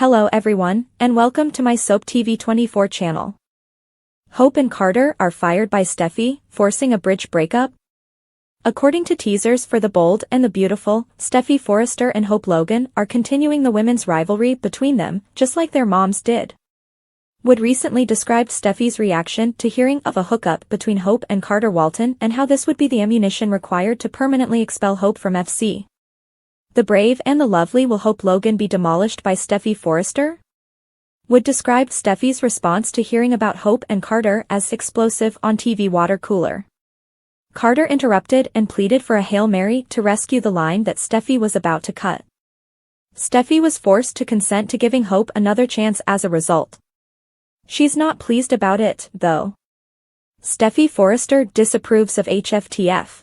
Hello everyone, and welcome to my Soap TV 24 channel. Hope and Carter are fired by Steffy, forcing a bridge breakup. According to teasers for The Bold and the Beautiful, Steffy Forrester and Hope Logan are continuing the women's rivalry between them, just like their moms did. Wood recently described Steffy's reaction to hearing of a hookup between Hope and Carter Walton and how this would be the ammunition required to permanently expel Hope from FC. The brave and the lovely will Hope Logan be demolished by Steffy Forrester? Wood described Steffy's response to hearing about Hope and Carter as explosive on TV water cooler. Carter interrupted and pleaded for a Hail Mary to rescue the line that Steffy was about to cut. Steffy was forced to consent to giving Hope another chance as a result. She's not pleased about it, though. Steffy Forrester disapproves of HFTF.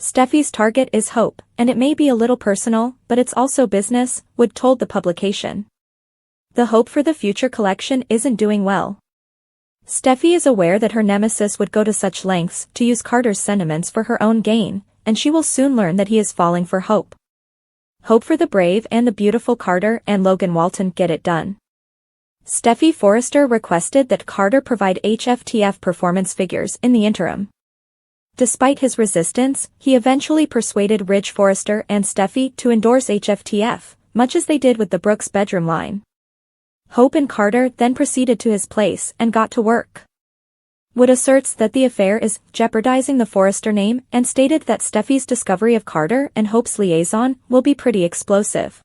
Steffy's target is Hope, and it may be a little personal, but it's also business, Wood told the publication. The Hope for the Future collection isn't doing well. Steffy is aware that her nemesis would go to such lengths to use Carter's sentiments for her own gain, and she will soon learn that he is falling for Hope. Hope for the brave and the beautiful Carter and Logan Walton get it done. Steffy Forrester requested that Carter provide HFTF performance figures in the interim. Despite his resistance, he eventually persuaded Ridge Forrester and Steffy to endorse HFTF, much as they did with the Brooks bedroom line. Hope and Carter then proceeded to his place and got to work. Wood asserts that the affair is jeopardizing the Forrester name and stated that Steffy's discovery of Carter and Hope's liaison will be pretty explosive.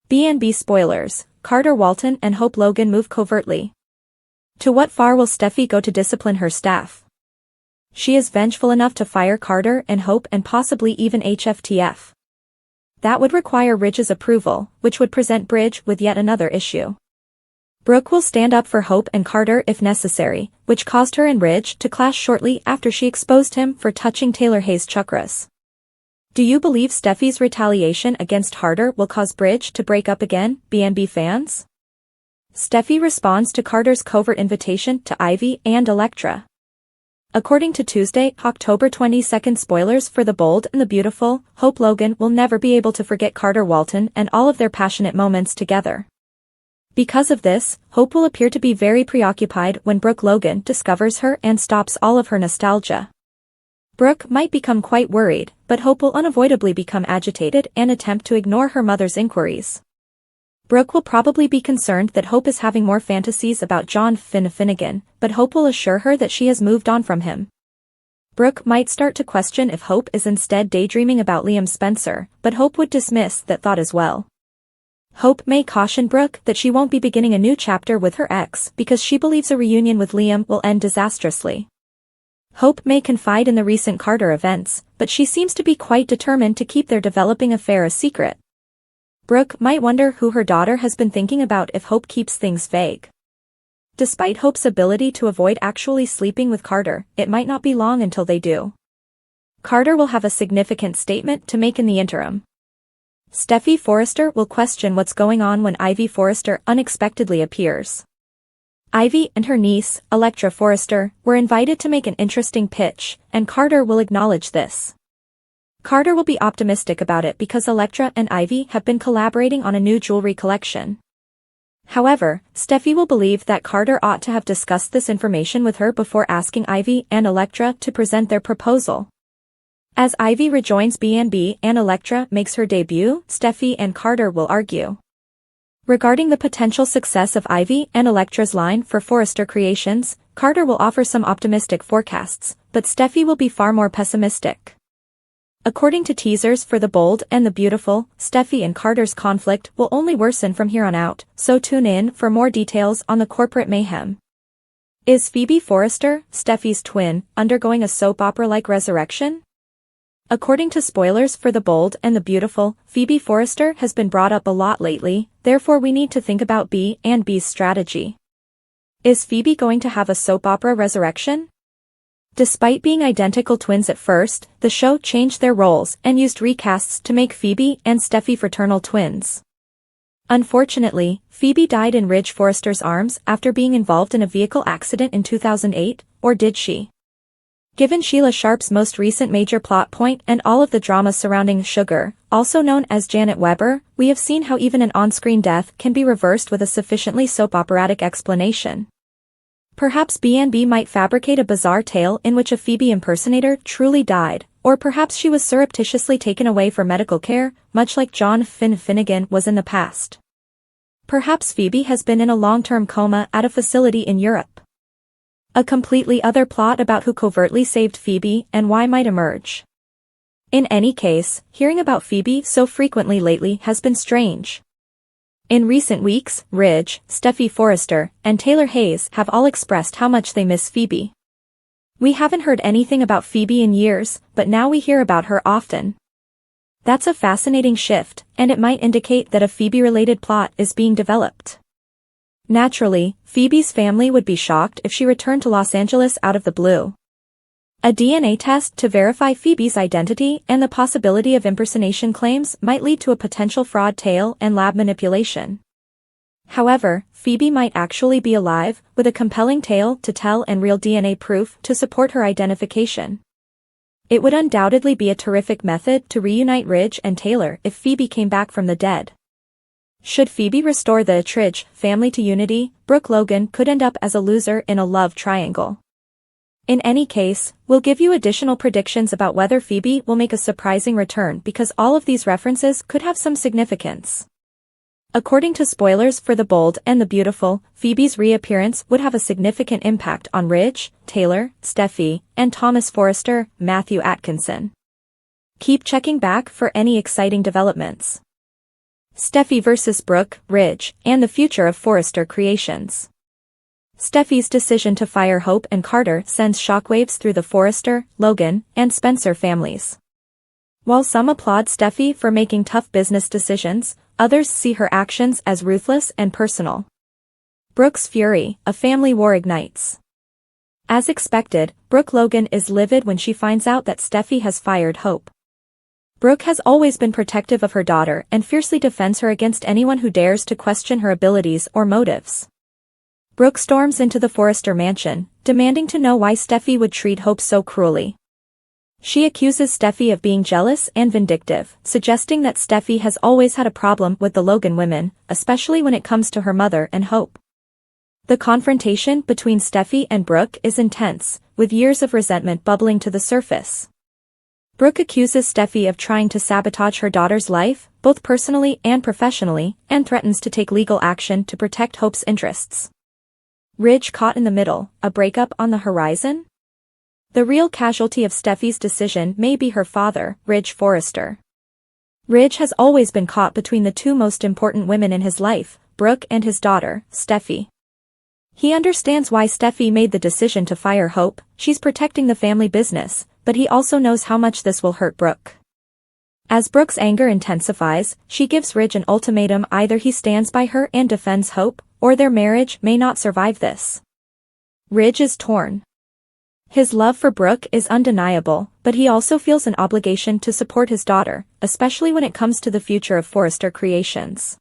B&B spoilers, Carter Walton and Hope Logan move covertly. To what far will Steffy go to discipline her staff? She is vengeful enough to fire Carter and Hope and possibly even HFTF. That would require Ridge's approval, which would present Bridge with yet another issue. Brooke will stand up for Hope and Carter if necessary, which caused her and Ridge to clash shortly after she exposed him for touching Taylor Hayes' chakras. Do you believe Steffy's retaliation against Carter will cause Bridge to break up again, B&B fans? Steffy responds to Carter's covert invitation to Ivy and Elektra. According to Tuesday, October 22 spoilers for The Bold and the Beautiful, Hope Logan will never be able to forget Carter Walton and all of their passionate moments together. Because of this, Hope will appear to be very preoccupied when Brooke Logan discovers her and stops all of her nostalgia. Brooke might become quite worried, but Hope will unavoidably become agitated and attempt to ignore her mother's inquiries. Brooke will probably be concerned that Hope is having more fantasies about John Finnegan, but Hope will assure her that she has moved on from him. Brooke might start to question if Hope is instead daydreaming about Liam Spencer, but Hope would dismiss that thought as well. Hope may caution Brooke that she won't be beginning a new chapter with her ex because she believes a reunion with Liam will end disastrously. Hope may confide in the recent Carter events, but she seems to be quite determined to keep their developing affair a secret. Brooke might wonder who her daughter has been thinking about if Hope keeps things vague. Despite Hope's ability to avoid actually sleeping with Carter, it might not be long until they do. Carter will have a significant statement to make in the interim. Steffy Forrester will question what's going on when Ivy Forrester unexpectedly appears. Ivy and her niece, Elektra Forrester, were invited to make an interesting pitch, and Carter will acknowledge this. Carter will be optimistic about it because Elektra and Ivy have been collaborating on a new jewelry collection. However, Steffy will believe that Carter ought to have discussed this information with her before asking Ivy and Elektra to present their proposal. As Ivy rejoins B&B and Elektra makes her debut, Steffy and Carter will argue. Regarding the potential success of Ivy and Elektra's line for Forrester Creations, Carter will offer some optimistic forecasts, but Steffy will be far more pessimistic. According to teasers for The Bold and the Beautiful, Steffy and Carter's conflict will only worsen from here on out, so tune in for more details on the corporate mayhem. Is Phoebe Forrester, Steffy's twin, undergoing a soap opera-like resurrection? According to spoilers for The Bold and the Beautiful, Phoebe Forrester has been brought up a lot lately, therefore we need to think about B&B's strategy. Is Phoebe going to have a soap opera resurrection? Despite being identical twins at first, the show changed their roles and used recasts to make Phoebe and Steffy fraternal twins. Unfortunately, Phoebe died in Ridge Forrester's arms after being involved in a vehicle accident in 2008, or did she? Given Sheila Sharp's most recent major plot point and all of the drama surrounding Sugar, also known as Janet Weber, we have seen how even an on-screen death can be reversed with a sufficiently soap operatic explanation. Perhaps B&B might fabricate a bizarre tale in which a Phoebe impersonator truly died, or perhaps she was surreptitiously taken away for medical care, much like John Finnegan was in the past. Perhaps Phoebe has been in a long-term coma at a facility in Europe. A completely other plot about who covertly saved Phoebe and why might emerge. In any case, hearing about Phoebe so frequently lately has been strange. In recent weeks, Ridge, Steffy Forrester, and Taylor Hayes have all expressed how much they miss Phoebe. We haven't heard anything about Phoebe in years, but now we hear about her often. That's a fascinating shift, and it might indicate that a Phoebe-related plot is being developed. Naturally, Phoebe's family would be shocked if she returned to Los Angeles out of the blue. A DNA test to verify Phoebe's identity and the possibility of impersonation claims might lead to a potential fraud tale and lab manipulation. However, Phoebe might actually be alive, with a compelling tale to tell and real DNA proof to support her identification. It would undoubtedly be a terrific method to reunite Ridge and Taylor if Phoebe came back from the dead. Should Phoebe restore the Ettridge family to unity, Brooke Logan could end up as a loser in a love triangle. In any case, we'll give you additional predictions about whether Phoebe will make a surprising return because all of these references could have some significance. According to spoilers for The Bold and the Beautiful, Phoebe's reappearance would have a significant impact on Ridge, Taylor, Steffy, and Thomas Forrester, Matthew Atkinson. Keep checking back for any exciting developments. Steffy vs. Brooke, Ridge, and the future of Forrester Creations. Steffy's decision to fire Hope and Carter sends shockwaves through the Forrester, Logan, and Spencer families. While some applaud Steffy for making tough business decisions, others see her actions as ruthless and personal. Brooke's fury, a family war ignites. As expected, Brooke Logan is livid when she finds out that Steffy has fired Hope. Brooke has always been protective of her daughter and fiercely defends her against anyone who dares to question her abilities or motives. Brooke storms into the Forrester mansion, demanding to know why Steffy would treat Hope so cruelly. She accuses Steffy of being jealous and vindictive, suggesting that Steffy has always had a problem with the Logan women, especially when it comes to her mother and Hope. The confrontation between Steffy and Brooke is intense, with years of resentment bubbling to the surface. Brooke accuses Steffy of trying to sabotage her daughter's life, both personally and professionally, and threatens to take legal action to protect Hope's interests. Ridge caught in the middle, a breakup on the horizon? The real casualty of Steffy's decision may be her father, Ridge Forrester. Ridge has always been caught between the two most important women in his life, Brooke and his daughter, Steffy. He understands why Steffy made the decision to fire Hope, she's protecting the family business, but he also knows how much this will hurt Brooke. As Brooke's anger intensifies, she gives Ridge an ultimatum: either he stands by her and defends Hope, or their marriage may not survive this. Ridge is torn. His love for Brooke is undeniable, but he also feels an obligation to support his daughter, especially when it comes to the future of Forrester Creations.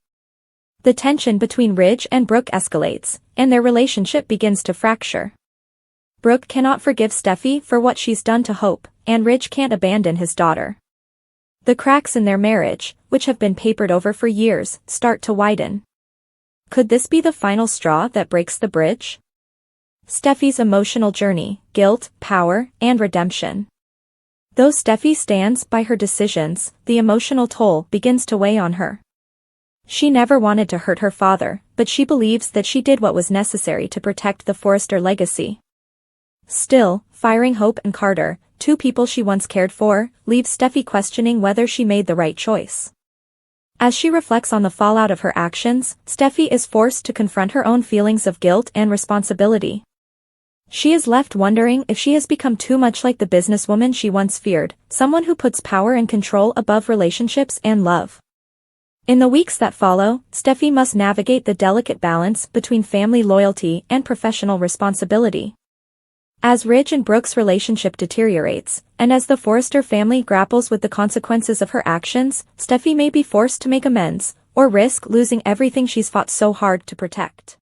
The tension between Ridge and Brooke escalates, and their relationship begins to fracture. Brooke cannot forgive Steffy for what she's done to Hope, and Ridge can't abandon his daughter. The cracks in their marriage, which have been papered over for years, start to widen. Could this be the final straw that breaks the bridge? Steffy's emotional journey, guilt, power, and redemption. Though Steffy stands by her decisions, the emotional toll begins to weigh on her. She never wanted to hurt her father, but she believes that she did what was necessary to protect the Forrester legacy. Still, firing Hope and Carter, two people she once cared for, leaves Steffy questioning whether she made the right choice. As she reflects on the fallout of her actions, Steffy is forced to confront her own feelings of guilt and responsibility. She is left wondering if she has become too much like the businesswoman she once feared, someone who puts power and control above relationships and love. In the weeks that follow, Steffy must navigate the delicate balance between family loyalty and professional responsibility. As Ridge and Brooke's relationship deteriorates, and as the Forrester family grapples with the consequences of her actions, Steffy may be forced to make amends, or risk losing everything she's fought so hard to protect.